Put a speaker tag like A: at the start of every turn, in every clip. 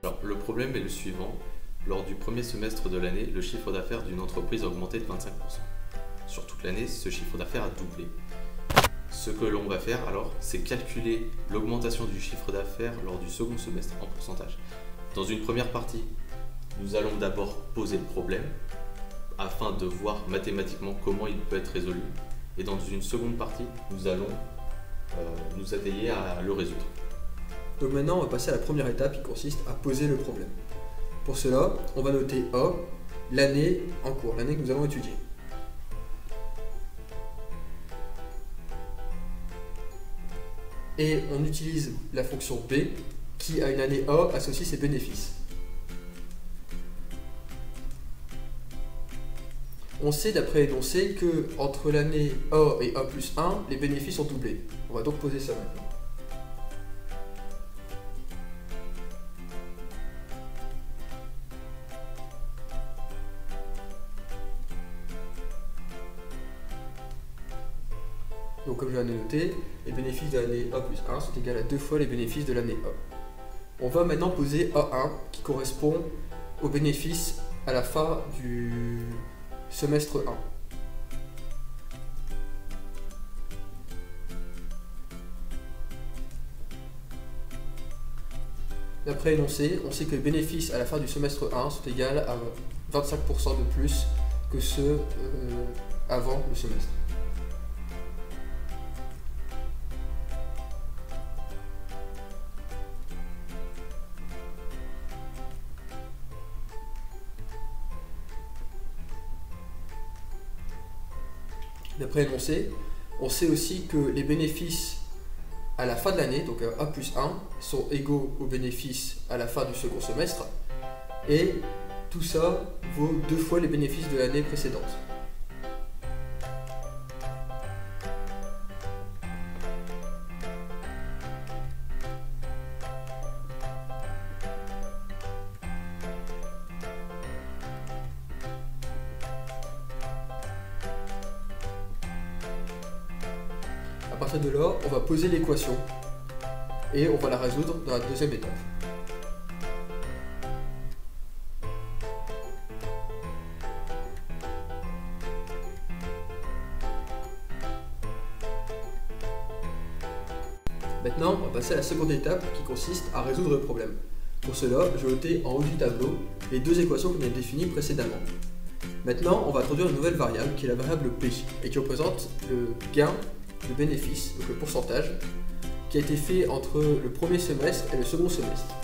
A: Alors, le problème est le suivant. Lors du premier semestre de l'année, le chiffre d'affaires d'une entreprise a augmenté de 25%. Sur toute l'année, ce chiffre d'affaires a doublé. Ce que l'on va faire alors, c'est calculer l'augmentation du chiffre d'affaires lors du second semestre en pourcentage. Dans une première partie, nous allons d'abord poser le problème afin de voir mathématiquement comment il peut être résolu. Et dans une seconde partie, nous allons nous atteler à le résoudre.
B: Donc maintenant, on va passer à la première étape qui consiste à poser le problème. Pour cela, on va noter A, l'année en cours, l'année que nous allons étudier. Et on utilise la fonction B qui, à une année A, associe ses bénéfices. On sait d'après l'énoncé que entre l'année A et A plus 1, les bénéfices sont doublés. On va donc poser ça maintenant. Donc comme je viens de noter, les bénéfices de l'année A plus 1 sont égaux à 2 fois les bénéfices de l'année A. On va maintenant poser A1 qui correspond aux bénéfices à la fin du semestre 1. D'après l'énoncé, on sait que les bénéfices à la fin du semestre 1 sont égaux à 25% de plus que ceux avant le semestre. D'après l'énoncé, on sait aussi que les bénéfices à la fin de l'année, donc A plus 1, sont égaux aux bénéfices à la fin du second semestre, et tout ça vaut 2 fois les bénéfices de l'année précédente. À partir de là, on va poser l'équation et on va la résoudre dans la deuxième étape. Maintenant, on va passer à la seconde étape qui consiste à résoudre le problème. Pour cela, je vais noter en haut du tableau les deux équations qu'on a définies précédemment. Maintenant, on va introduire une nouvelle variable qui est la variable P et qui représente le gain de bénéfice, donc le pourcentage, qui a été fait entre le premier semestre et le second semestre.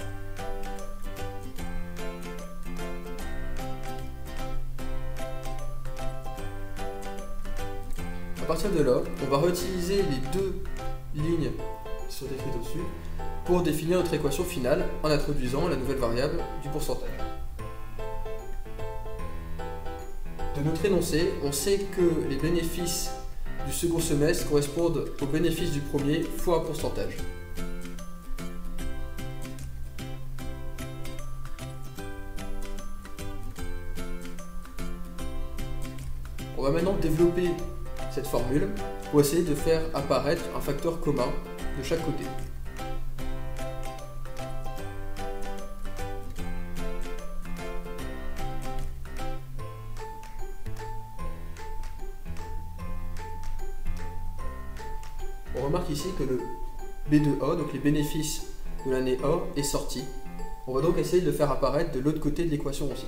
B: À partir de là, on va réutiliser les deux lignes qui sont écrites au-dessus pour définir notre équation finale en introduisant la nouvelle variable du pourcentage. De notre énoncé, on sait que les bénéfices du second semestre correspondent aux bénéfices du premier fois un pourcentage. On va maintenant développer cette formule pour essayer de faire apparaître un facteur commun de chaque côté. On remarque ici que le B2A, donc les bénéfices de l'année A, est sorti. On va donc essayer de le faire apparaître de l'autre côté de l'équation aussi.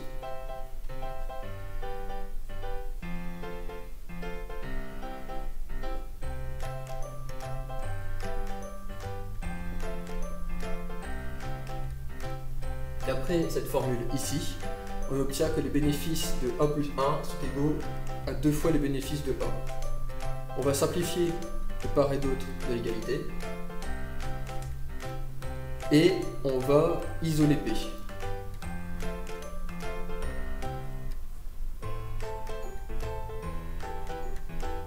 B: D'après cette formule ici, on obtient que les bénéfices de A plus 1 sont égaux à 2 fois les bénéfices de A. On va simplifier de part et d'autre de l'égalité et on va isoler P.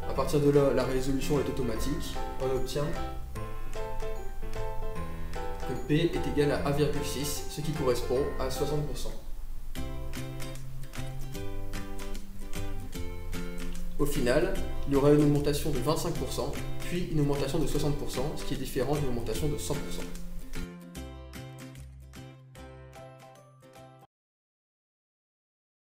B: À partir de là, la résolution est automatique. On obtient que P est égal à 1,6, ce qui correspond à 60%. Au final, il y aura une augmentation de 25%, puis une augmentation de 60%, ce qui est différent d'une augmentation de 100%.